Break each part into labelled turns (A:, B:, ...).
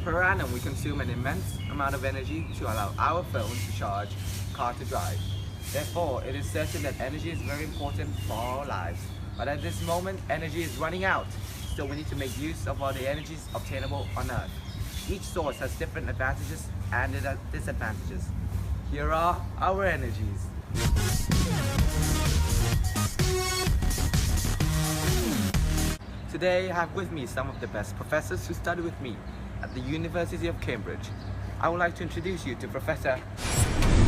A: Per annum, we consume an immense amount of energy to allow our phones to charge, car to drive. Therefore, it is certain that energy is very important for our lives. But at this moment, energy is running out. So we need to make use of all the energies obtainable on Earth. Each source has different advantages and disadvantages. Here are our energies. Today I have with me some of the best professors who study with me at the University of Cambridge. I would like to introduce you to Professor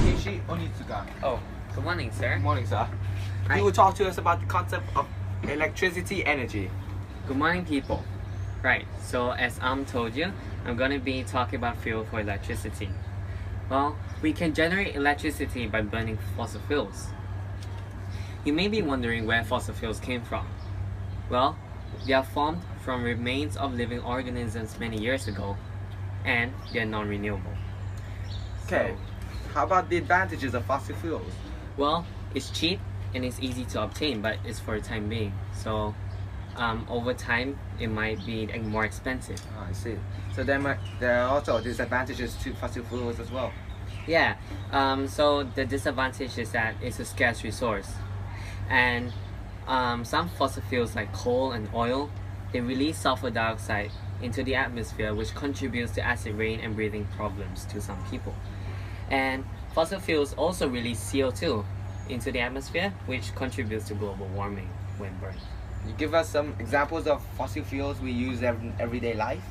A: Keishi Onitsuga.
B: Oh, good morning, sir.
A: Good morning, sir.
B: Hi.
A: He will talk to us about the concept of electricity energy.
B: Good morning, people. Right, so as told you, I'm going to be talking about fuel for electricity. Well, we can generate electricity by burning fossil fuels. You may be wondering where fossil fuels came from. Well, they are formed from remains of living organisms many years ago, and they are non-renewable.
A: Okay, how about the advantages of fossil fuels?
B: Well, it's cheap and it's easy to obtain, but it's for the time being. So, over time, it might be more expensive.
A: Oh, I see. So there are also disadvantages to fossil fuels as well.
B: Yeah, so the disadvantage is that it's a scarce resource. And some fossil fuels like coal and oil, they release sulfur dioxide into the atmosphere, which contributes to acid rain and breathing problems to some people. And fossil fuels also release CO2 into the atmosphere, which contributes to global warming when burned.
A: Can you give us some examples of fossil fuels we use in everyday life?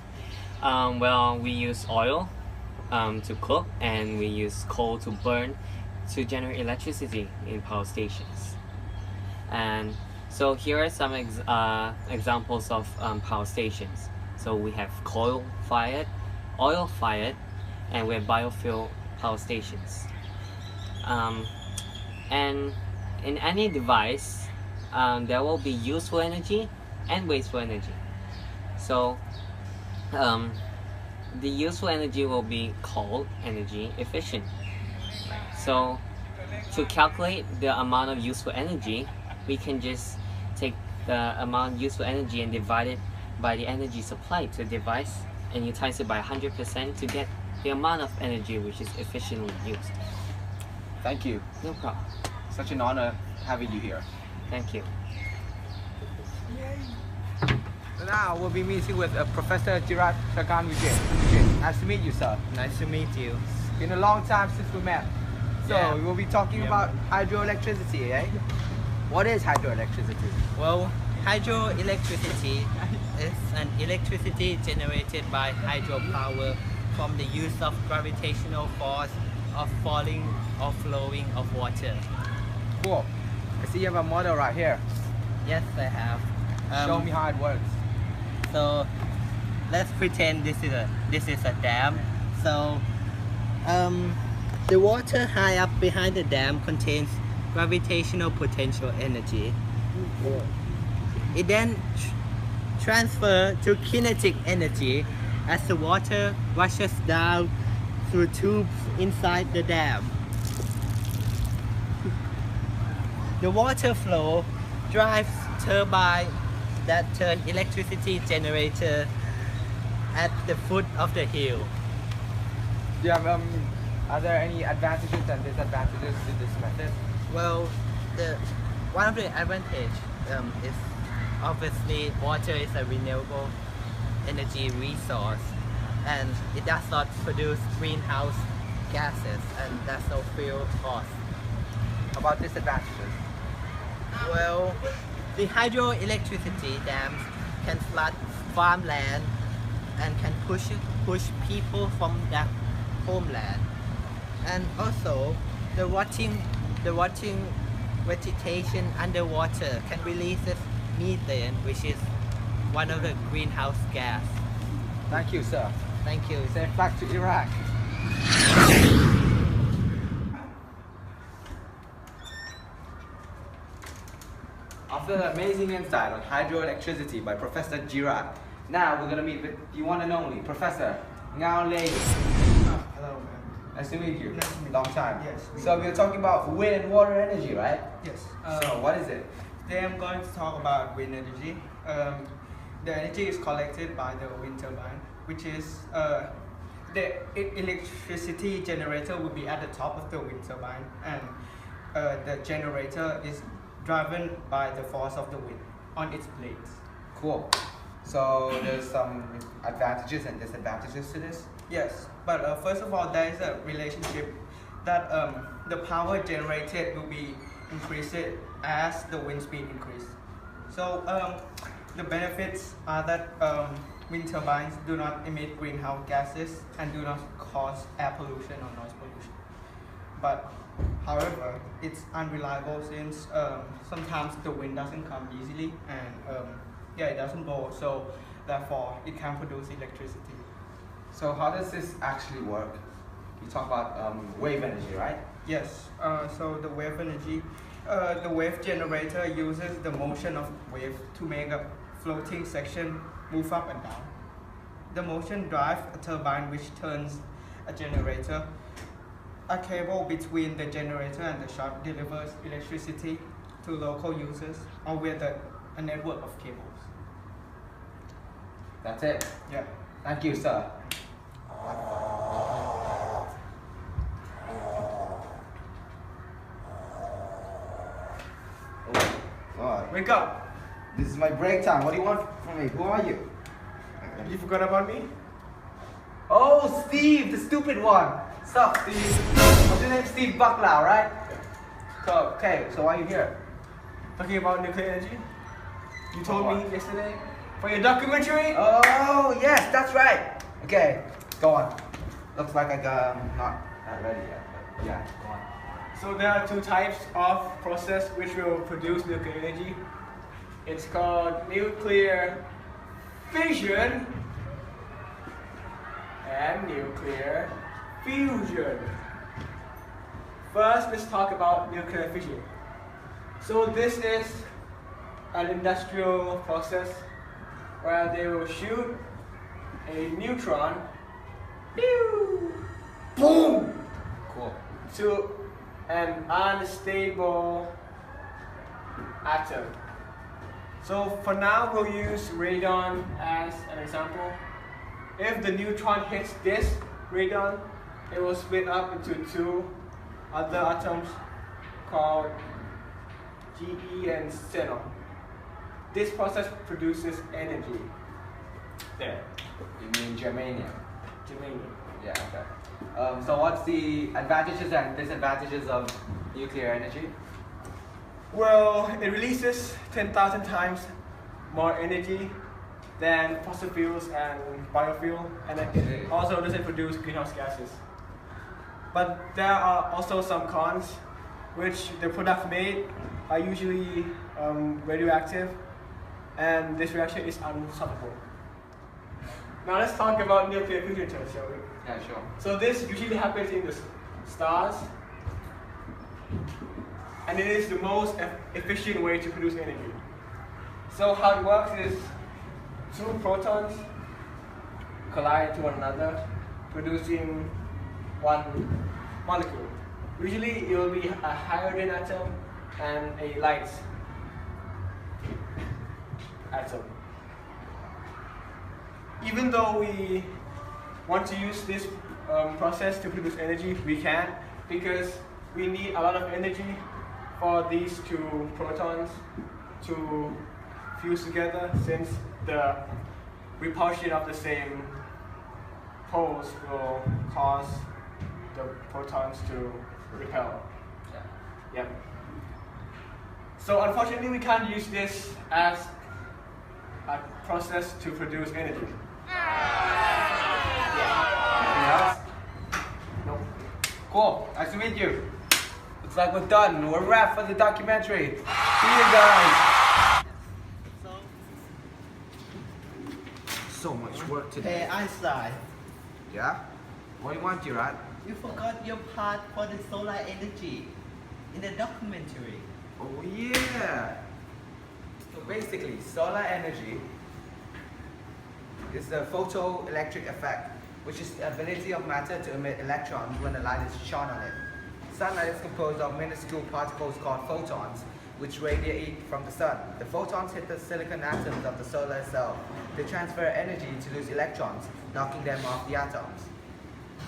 B: Well, we use oil to cook, and we use coal to burn to generate electricity in power stations. And so here are some examples of power stations. So we have coal-fired, oil-fired, and we have biofuel power stations. And in any device, there will be useful energy and wasteful energy. So the useful energy will be called energy efficient. So to calculate the amount of useful energy, we can just take the amount of useful energy and divide it by the energy supplied to the device, and you times it by 100% to get the amount of energy which is efficiently used.
A: Thank you.
B: No problem.
A: Such an honor having you here.
B: Thank you.
A: So now we'll be meeting with Professor Jirat Shakan Vijay. Nice to meet you, sir.
C: Nice to meet you.
A: It's been a long time since we met. So
C: Yeah.
A: we'll be talking about hydroelectricity, eh? What is hydroelectricity?
C: Well, hydroelectricity is an electricity generated by hydropower from the use of gravitational force of falling or flowing of water.
A: Cool. I see you have a model right here.
C: Yes, I have.
A: Show me how it works.
C: So let's pretend this is a dam. So the water high up behind the dam contains gravitational potential energy. It then transfers to kinetic energy as the water rushes down through tubes inside the dam. The water flow drives turbine that turn electricity generator at the foot of the hill.
A: Do you have are there any advantages and disadvantages to this method?
C: Well, one of the advantage is obviously water is a renewable energy resource, and it does not produce greenhouse gases, and there's no fuel cost.
A: How about disadvantages?
C: Well, the hydroelectricity dams can flood farmland and can push people from their homeland, and also the rotting vegetation underwater can release methane, which is one of the greenhouse gas.
A: Thank you, sir.
C: Thank you.
A: Safe back to Iraq. After the amazing insight on hydroelectricity by Professor Jirat, now we're going to meet with the one and only Professor Ngao Lei.
D: Hello, man.
A: Nice to meet you.
D: Nice to meet you.
A: Long time.
D: Yes.
A: So we're talking about wind and water energy, right?
D: Yes.
A: So what is it?
D: Today I'm going to talk about wind energy. The energy is collected by the wind turbine.
C: which is the electricity generator will be at the top of the wind turbine, and the generator is driven by the force of the wind on its blades.
A: Cool. So there's some advantages and disadvantages to this.
C: Yes, but first of all, there is a relationship that the power generated will be increased as the wind speed increase. So the benefits are that wind turbines do not emit greenhouse gases and do not cause air pollution or noise pollution. But however, it's unreliable since sometimes the wind doesn't come easily and it doesn't blow. So therefore, it can produce electricity.
A: So how does this actually work? You talk about wave energy, right?
C: Yes. So the wave energy, the wave generator uses the motion of wave to make a floating section move up and down. The motion drives a turbine which turns a generator. A cable between the generator and the shaft delivers electricity to local users or with a network of cables.
A: That's it.
C: Yeah.
A: Thank you, sir. Oh, God.
C: Wake up!
A: This is my break time. What do you want from me? Who are you?
C: You forgot about me?
A: Oh, Steve, the stupid one. Sup, Steve? What's your name? Steve Bucklow, right? Okay, so why are you here?
C: Talking about nuclear energy? You told me yesterday for your documentary?
A: Oh, yes, that's right. Okay, go on. Looks like I'm not ready yet, but yeah, go on.
E: So there are two types of process which will produce nuclear energy. It's called nuclear fission and nuclear fusion. First, let's talk about nuclear fission. So this is an industrial process where they will shoot a neutron, pew, boom,
A: Cool.
E: to an unstable atom. So for now, we'll use radon as an example. If the neutron hits this radon, it will split up into two other atoms called Ge and xenon. This process produces energy. There,
A: You mean germanium?
E: germanium.
A: Yeah, okay. So what's the advantages and disadvantages of nuclear energy?
E: Well, it releases 10,000 times more energy than fossil fuels and biofuel, and it also doesn't produce greenhouse gases. But there are also some cons, which the products made are usually radioactive, and this reaction is unstoppable. Now let's talk about nuclear fusion, shall we?
A: Yeah, sure.
E: So this usually happens in the stars, and it is the most efficient way to produce energy. So how it works is two protons collide to one another, producing one molecule. Usually it will be a hydrogen atom and a light atom. Even though we want to use this process to produce energy, we can, because we need a lot of energy for these two protons to fuse together, since the repulsion of the same poles will cause the protons to repel.
A: Yeah.
E: Yep. So unfortunately, we can't use this as a process to produce energy.
A: Anything else?
E: Nope.
A: Cool. Nice to meet you. Looks like we're done. We're wrapped for the documentary. See you guys. So much work today.
C: Hey Einstein,
A: Yeah? What do you want, Gerard?
C: you forgot your part for the solar energy in the documentary.
A: Oh yeah. So basically, solar energy is the photoelectric effect, which is the ability of matter to emit electrons when the light is shone on it. Sunlight is composed of minuscule particles called photons, which radiate from the sun. The photons hit the silicon atoms of the solar cell. They transfer energy to lose electrons, knocking them off the atoms.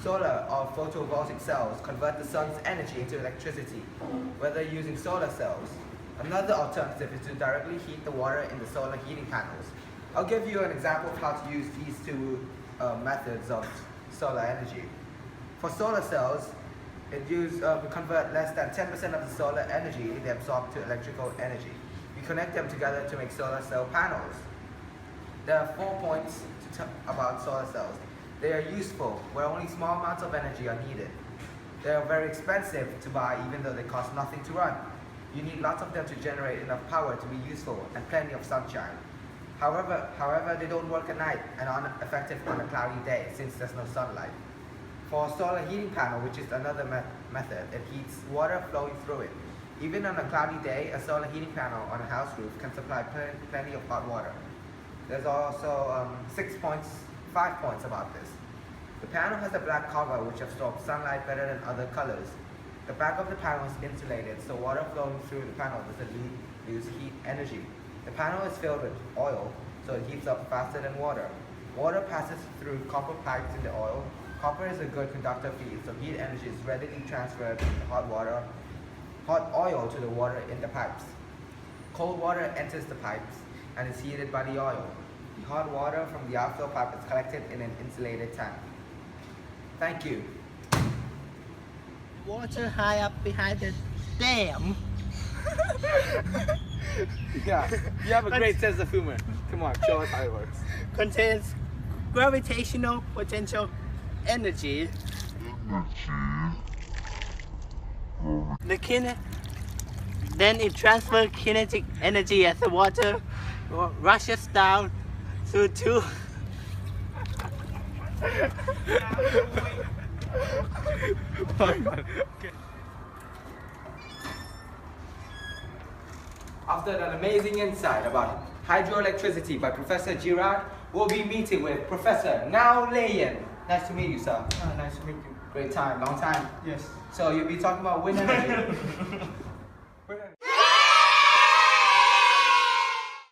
A: Solar or photovoltaic cells convert the sun's energy into electricity, whether using solar cells. Another alternative is to directly heat the water in the solar heating panels. I'll give you an example of how to use these two methods of solar energy. For solar cells, we convert less than 10% of the solar energy they absorb to electrical energy. We connect them together to make solar cell panels. There are 4 points about solar cells. They are useful, where only small amounts of energy are needed. They are very expensive to buy, even though they cost nothing to run. You need lots of them to generate enough power to be useful and plenty of sunshine. However, they don't work at night and are effective on a cloudy day since there's no sunlight. For a solar heating panel, which is another method, it heats water flowing through it. Even on a cloudy day, a solar heating panel on a house roof can supply plenty of hot water. There's also 5 points about this. The panel has a black cover which absorbs sunlight better than other colors. The back of the panel is insulated, so water flowing through the panel doesn't lose heat energy. The panel is filled with oil, so it heats up faster than water. Water passes through copper pipes in the oil. Copper is a good conductor feed, so heat energy is readily transferred from the hot oil to the water in the pipes. Cold water enters the pipes and is heated by the oil. The hot water from the outflow pipe is collected in an insulated tank. Thank you.
C: Water high up behind the dam
A: Yeah, you have a great sense of humor. Come on, show us how it works.
C: contains gravitational potential energy. Then it transfers kinetic energy as the water rushes down through two
A: After an amazing insight about hydroelectricity by Professor Girard, we'll be meeting with Professor Ngao Layan. Nice to meet you, sir.
E: Nice to meet you.
A: Great time, long time.
E: Yes.
A: So you'll be talking about wind energy.